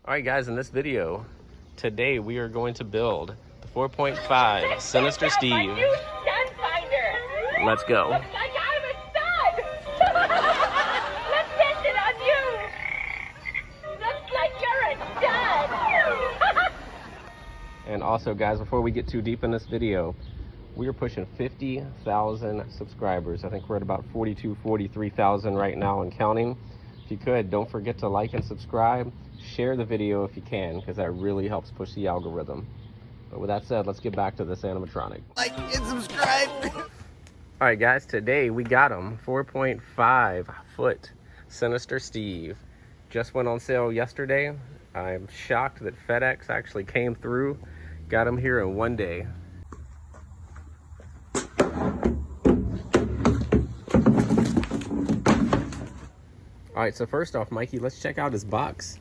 All right, guys, in this video, today we are going to build the 4.5 Sinister Steve. My new stud finder. Let's go. Looks like I'm a stud. Let's test it on you. Looks like you're a stud. And also, guys, before we get too deep in this video, we are pushing 50,000 subscribers. I think we're at about 43,000 right now and counting. If you could, don't forget to like and subscribe. Share the video if you can, because that really helps push the algorithm. But with that said, let's get back to this animatronic. Like and subscribe. All right, guys, today we got him. 4.5 foot Sinister Steve. Just went on sale yesterday. I'm shocked that FedEx actually came through. Got him here in one day. All right, so first off, Mikey, let's check out his box.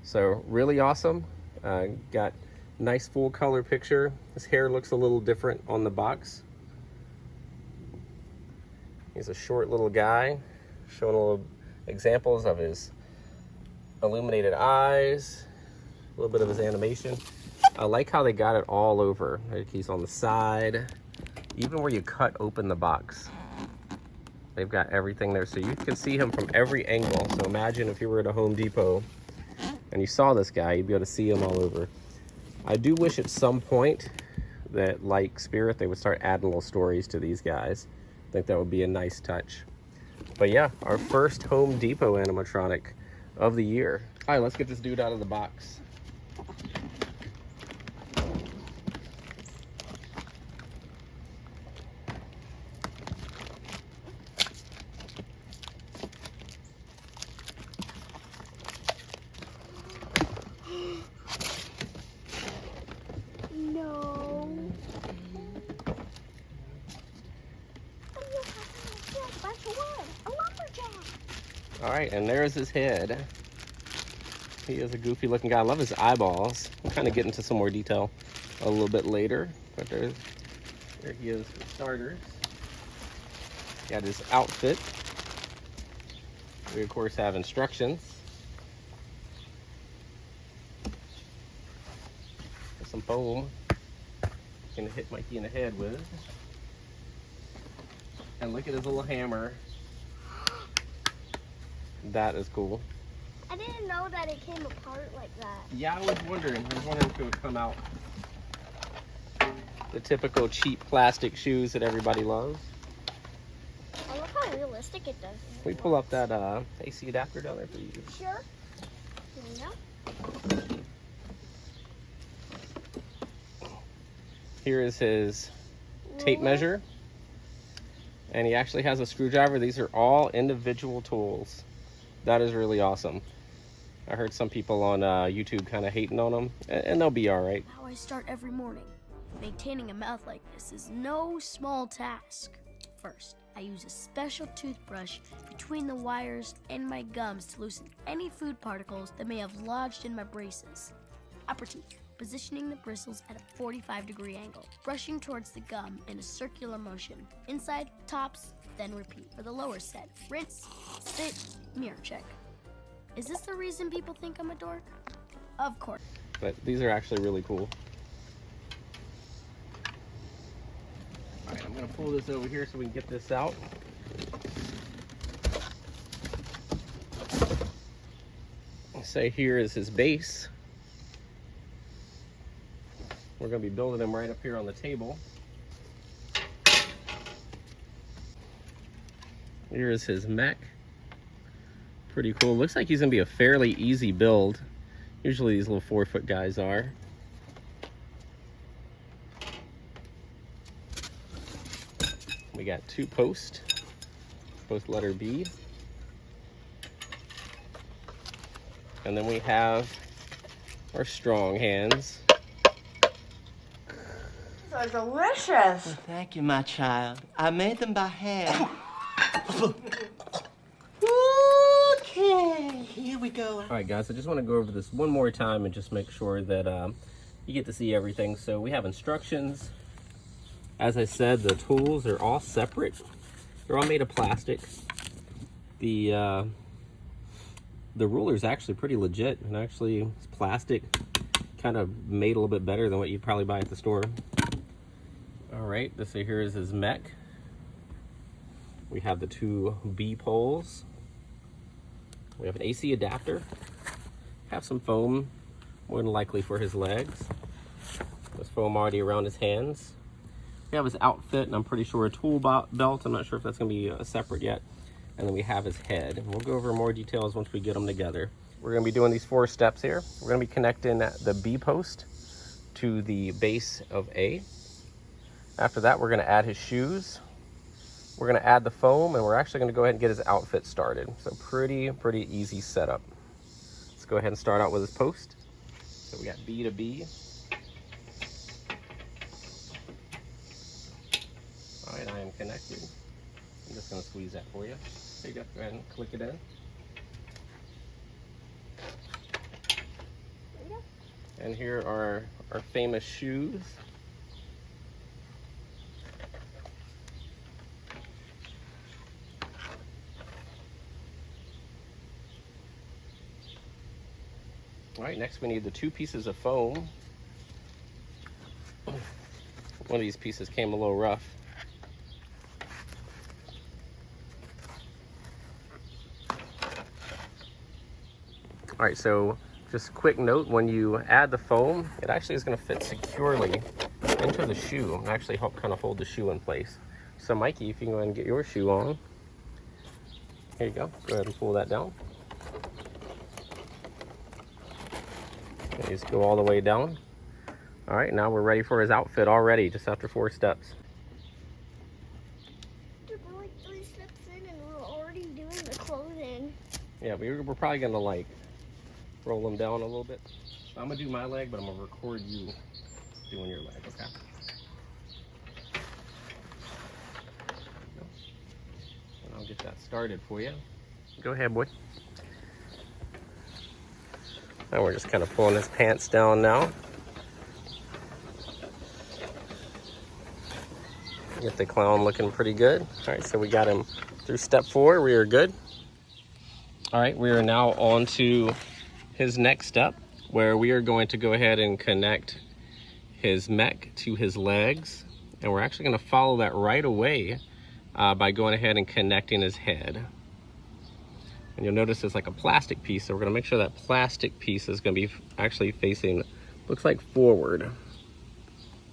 So really awesome. Got nice full color picture. His hair looks a little different on the box. He's a short little guy, showing a little examples of his illuminated eyes, a little bit of his animation. I like how they got it all over. Like he's on the side, even where you cut open the box. They've got everything there, so you can see him from every angle. So imagine if you were at a Home Depot and you saw this guy, you'd be able to see him all over. I do wish at some point that, like Spirit, they would start adding little stories to these guys. I think that would be a nice touch. But yeah, our first Home Depot animatronic of the year. All right, let's get this dude out of the box. All right, and there's his head. He is a goofy looking guy. I love his eyeballs. We'll kind of get into some more detail a little bit later. But there he is for starters. Got his outfit. We, of course, have instructions. Some foam. Gonna hit Mikey in the head with. And look at his little hammer. That is cool. I didn't know that it came apart like that. Yeah, I was wondering if it would come out. The typical cheap plastic shoes that everybody loves. I love how realistic it does. We pull up that AC adapter down there for you. Sure. Here we go. Here is his tape measure. And he actually has a screwdriver. These are all individual tools. That is really awesome. I heard some people on YouTube kind of hating on them, and they'll be all right. How I start every morning. Maintaining a mouth like this is no small task. First, I use a special toothbrush between the wires and my gums to loosen any food particles that may have lodged in my braces. Upper teeth, positioning the bristles at a 45-degree angle, brushing towards the gum in a circular motion. Inside, tops, then repeat. For the lower set, rinse, spit, mirror check. Is this the reason people think I'm a dork? Of course. But these are actually really cool. All right, I'm gonna pull this over here so we can get this out. Say here is his base. We're gonna be building him right up here on the table. Here is his mech. Pretty cool. Looks like he's gonna be a fairly easy build. Usually these little 4-foot guys are. We got 2 posts, both letter B. And then we have our strong hands. These are delicious. Well, thank you, my child. I made them by hand. Okay, here we go. All right, guys, I just want to go over this one more time and just make sure that you get to see everything. So we have instructions. As I said, the tools are all separate. They're all made of plastic. The the ruler is actually pretty legit, and actually it's plastic, kind of made a little bit better than what you'd probably buy at the store. All right, this here is his mech. We have the 2 B poles. We have an AC adapter. Have some foam, more than likely for his legs. There's foam already around his hands. We have his outfit, and I'm pretty sure a tool belt. I'm not sure if that's going to be separate yet. And then we have his head. And we'll go over more details once we get them together. We're going to be doing these 4 steps here. We're going to be connecting the B post to the base of A. After that, we're going to add his shoes. We're going to add the foam, and we're actually going to go ahead and get his outfit started. So pretty easy setup. Let's go ahead and start out with his post. So we got B to B. All right, I am connected. I'm just going to squeeze that for you. There you go. Go ahead and click it in. And here are our famous shoes. All right, next we need the 2 pieces of foam. One of these pieces came a little rough. All right, so just a quick note, when you add the foam, it actually is going to fit securely into the shoe and actually help kind of hold the shoe in place. So Mikey, if you can go ahead and get your shoe on. Here you go. Go ahead and pull that down. And just go all the way down. All right, now we're ready for his outfit already, just after 4 steps. Dude, we're like 3 steps in and we're already doing the clothing. Yeah, we're probably going to like roll them down a little bit. I'm gonna do my leg, but I'm gonna record you doing your leg, okay? And I'll get that started for you. Go ahead, boy. And we're just kind of pulling his pants down now. Get the clown looking pretty good. All right, so we got him through step 4. We are good. All right, we are now on to his next step, where we are going to go ahead and connect his mech to his legs, and we're actually going to follow that right away by going ahead and connecting his head. And you'll notice it's like a plastic piece, so we're going to make sure that plastic piece is going to be actually facing, looks like forward.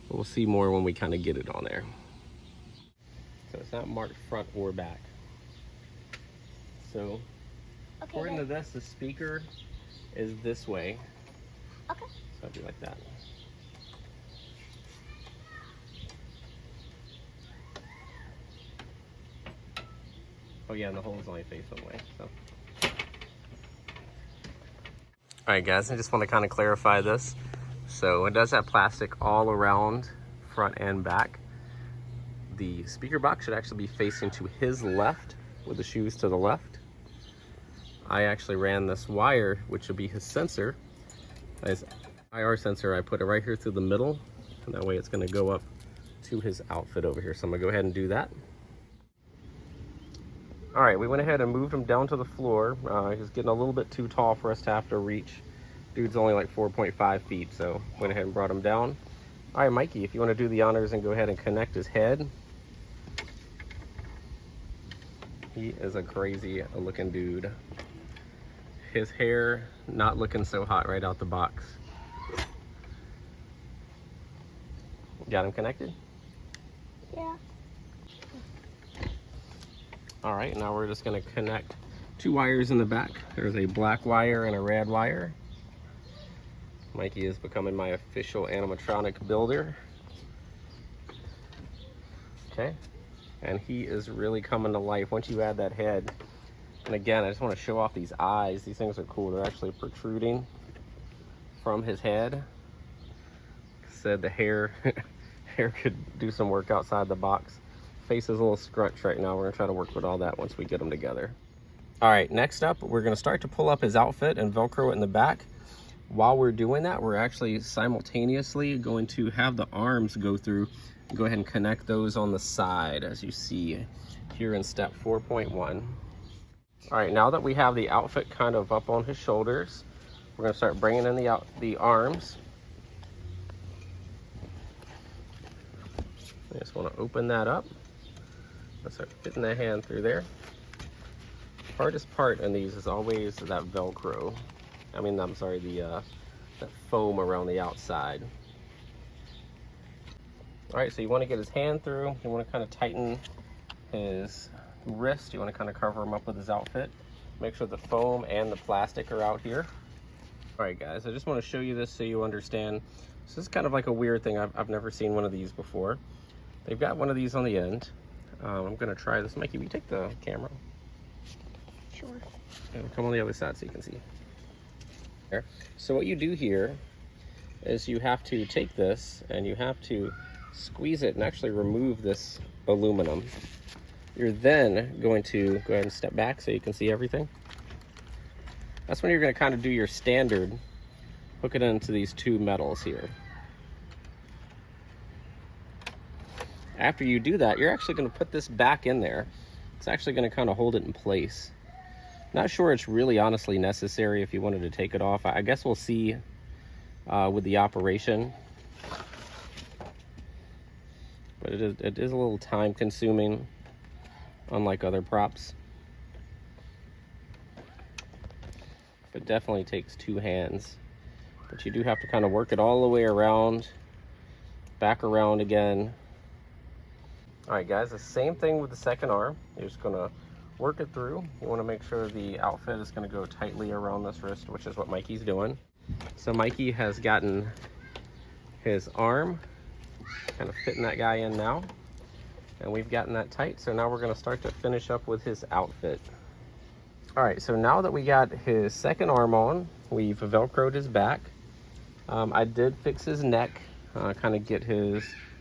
We'll see more when we kind of get it on there. So it's not marked front or back. So according to this, the speaker is this way. Okay. So it'll be like that. Oh yeah, and the holes only face one way. So. All right, guys, I just want to kind of clarify this. So it does have plastic all around, front and back. The speaker box should actually be facing to his left, with the shoes to the left. I actually ran this wire, which will be his sensor, his IR sensor. I put it right here through the middle, and that way it's going to go up to his outfit over here. So I'm going to go ahead and do that. All right, we went ahead and moved him down to the floor. He's getting a little bit too tall for us to have to reach. Dude's only like 4.5 feet, so went ahead and brought him down. All right, Mikey, if you want to do the honors and go ahead and connect his head. He is a crazy looking dude. His hair not looking so hot right out the box. Got him connected? Yeah. All right, now we're just gonna connect 2 wires in the back. There's a black wire and a red wire. Mikey is becoming my official animatronic builder. Okay, and he is really coming to life once you add that head. And again, I just want to show off these eyes. These things are cool. They're actually protruding from his head. Like I said, the hair could do some work outside the box. Face is a little scrunch right now. We're gonna try to work with all that once we get them together. All right, next up, we're gonna start to pull up his outfit and Velcro it in the back. While we're doing that, we're actually simultaneously going to have the arms go through. Go ahead and connect those on the side, as you see here in step 4.1. All right, now that we have the outfit kind of up on his shoulders, we're gonna start bringing in the arms. I just wanna open that up. Let's start fitting the hand through there. Hardest part in these is always that Velcro. I'm sorry, that foam around the outside. All right, so you wanna get his hand through. You wanna kind of tighten his wrist. You wanna kind of cover him up with his outfit. Make sure the foam and the plastic are out here. All right, guys, I just wanna show you this so you understand. This is kind of like a weird thing. I've never seen one of these before. They've got one of these on the end. I'm gonna try this. Mikey, will you take the camera? Sure. And come on the other side so you can see. There. So what you do here is you have to take this and you have to squeeze it and actually remove this aluminum. You're then going to go ahead and step back so you can see everything. That's when you're gonna kind of do your standard, hook it into these two metals here. After you do that, you're actually gonna put this back in there. It's actually gonna kind of hold it in place. Not sure it's really honestly necessary if you wanted to take it off. I guess we'll see with the operation. But it is a little time consuming, unlike other props. It definitely takes two hands. But you do have to kind of work it all the way around, back around again. All right, guys, the same thing with the second arm. You're just gonna work it through. You wanna make sure the outfit is gonna go tightly around this wrist, which is what Mikey's doing. So Mikey has gotten his arm kind of fitting that guy in now. And we've gotten that tight, so now we're gonna start to finish up with his outfit. All right, so now that we got his second arm on, we've Velcroed his back. I did fix his neck, kind of get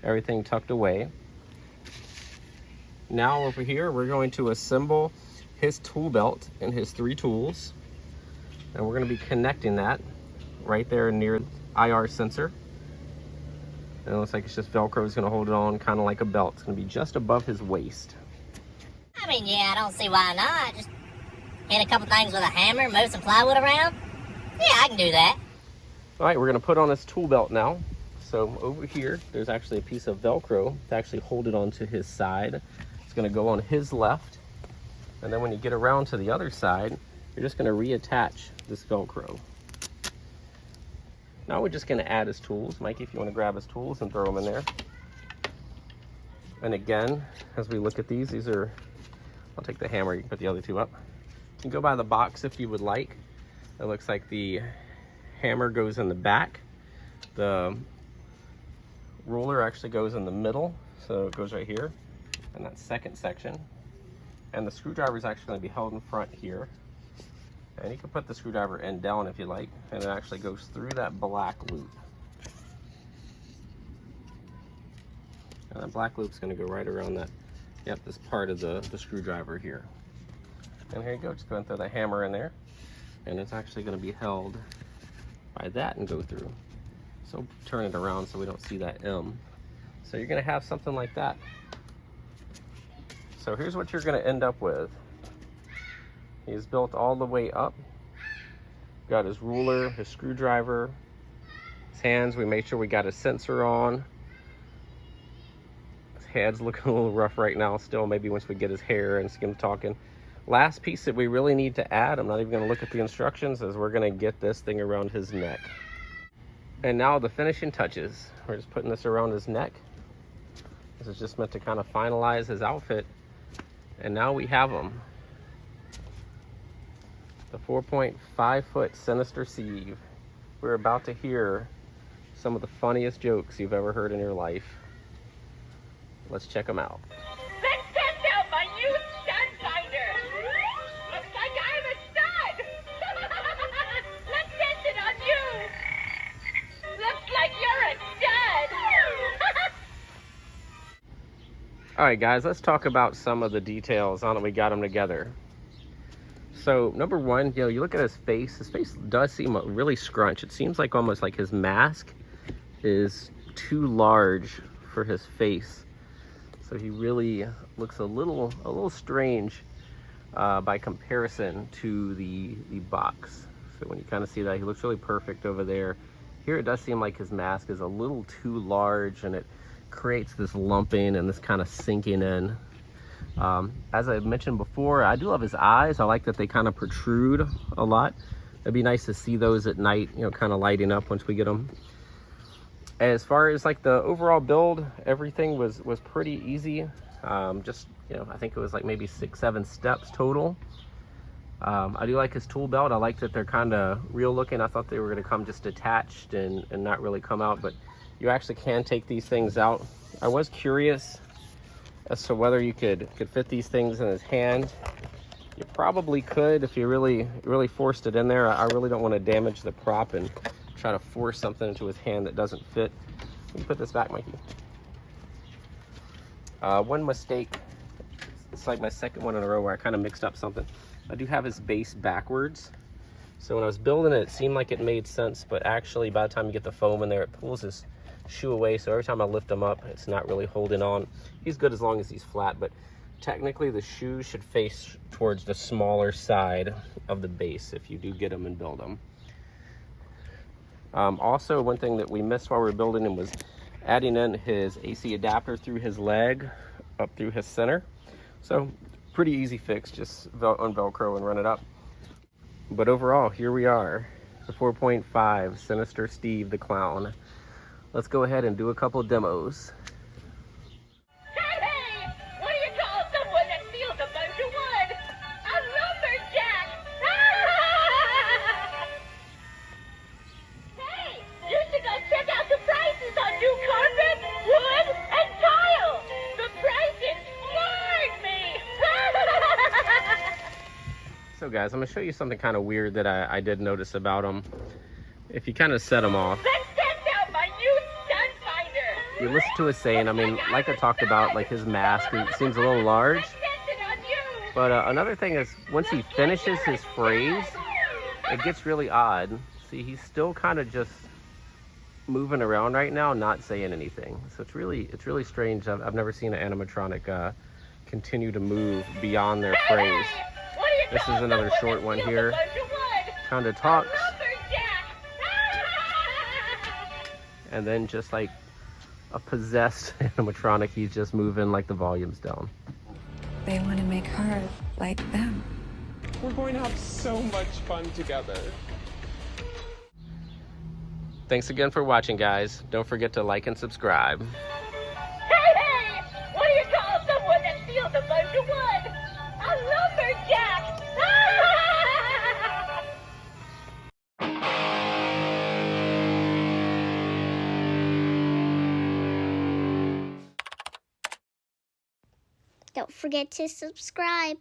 everything tucked away. Now over here, we're going to assemble his tool belt and his 3 tools. And we're gonna be connecting that right there near IR sensor. And it looks like it's just Velcro is gonna hold it on kind of like a belt. It's gonna be just above his waist. Yeah, I don't see why not. Just hit a couple things with a hammer, move some plywood around. Yeah, I can do that. All right, we're gonna put on this tool belt now. So over here, there's actually a piece of Velcro to actually hold it onto his side. It's gonna go on his left. And then when you get around to the other side, you're just gonna reattach this Velcro. Now we're just gonna add his tools. Mikey, if you wanna grab his tools and throw them in there. And again, as we look at these are, I'll take the hammer, you can put the other two up. You can go by the box if you would like. It looks like the hammer goes in the back. The ruler actually goes in the middle, so it goes right here in that second section. And the screwdriver is actually going to be held in front here. And you can put the screwdriver end down if you like, and it actually goes through that black loop. And that black loop is going to go right around that, this part of the screwdriver here. And here you go, just go and throw the hammer in there. And it's actually going to be held by that and go through. So turn it around so we don't see that M. So you're going to have something like that. So here's what you're going to end up with. He's built all the way up. Got his ruler, his screwdriver, his hands. We made sure we got his sensor on. His head's looking a little rough right now still. Maybe once we get his hair and see him talking. Last piece that we really need to add, I'm not even going to look at the instructions, is we're going to get this thing around his neck. And now the finishing touches. We're just putting this around his neck. This is just meant to kind of finalize his outfit. And now we have him. The 4.5 foot Sinister Steve. We're about to hear some of the funniest jokes you've ever heard in your life. Let's check them out. Let's test out my new stud finder. Looks like I'm a stud. Let's test it on you. Looks like you're a stud. All right, guys, let's talk about some of the details on it. We got them together. So number one, you look at his face does seem really scrunched. It seems like almost like his mask is too large for his face. So he really looks a little strange by comparison to the box. So when you kind of see that, he looks really perfect over there. Here it does seem like his mask is a little too large, and it creates this lumping and this kind of sinking in. As I mentioned before, I do love his eyes. I like that they kind of protrude a lot. It'd be nice to see those at night, you know, kind of lighting up once we get them. As far as like the overall build, everything was pretty easy. Just, you know, I think it was like maybe 6-7 steps total. I do like his tool belt. I like that they're kind of real looking. I thought they were going to come just detached and not really come out, but you actually can take these things out. I was curious as to whether you could fit these things in his hand. You probably could if you really forced it in there. I really don't want to damage the prop and try to force something into his hand that doesn't fit. Let me put this back, Mikey. One mistake, it's like my second one in a row where I kind of mixed up something. I do have his base backwards. So when I was building it, it seemed like it made sense, but actually by the time you get the foam in there, it pulls his shoe away. So every time I lift him up, it's not really holding on. He's good as long as he's flat, but technically the shoe should face towards the smaller side of the base if you do get them and build them. Also, one thing that we missed while we were building him was adding in his AC adapter through his leg up through his center. So pretty easy fix, just unvelcro and run it up. But overall, here we are, the 4.5 Sinister Steve the Clown. Let's go ahead and do a couple demos. Hey! What do you call someone that steals a bunch of wood? A lumberjack! Hey! You should go check out the prices on new carpet, wood, and tile! The prices floored me! So guys, I'm gonna show you something kind of weird that I did notice about him. If you kind of set him off, Let's test out my new sun finder! you listen to his saying, I mean, like I talked about, like his mask, it seems a little large. Let's test it on you! But another thing is, once he finishes his phrase, it gets really odd. See, he's still kind of just moving around right now, not saying anything. So it's really strange. I've never seen an animatronic continue to move beyond their phrase. This is another short one here. Kind of talks, and then just like a possessed animatronic, he's just moving like the volume's down. They want to make her like them. We're going to have so much fun together. Thanks again for watching, guys. Don't forget to like and subscribe. Hey! What do you call someone that steals a bunch of wood? A lumberjack! Don't forget to subscribe.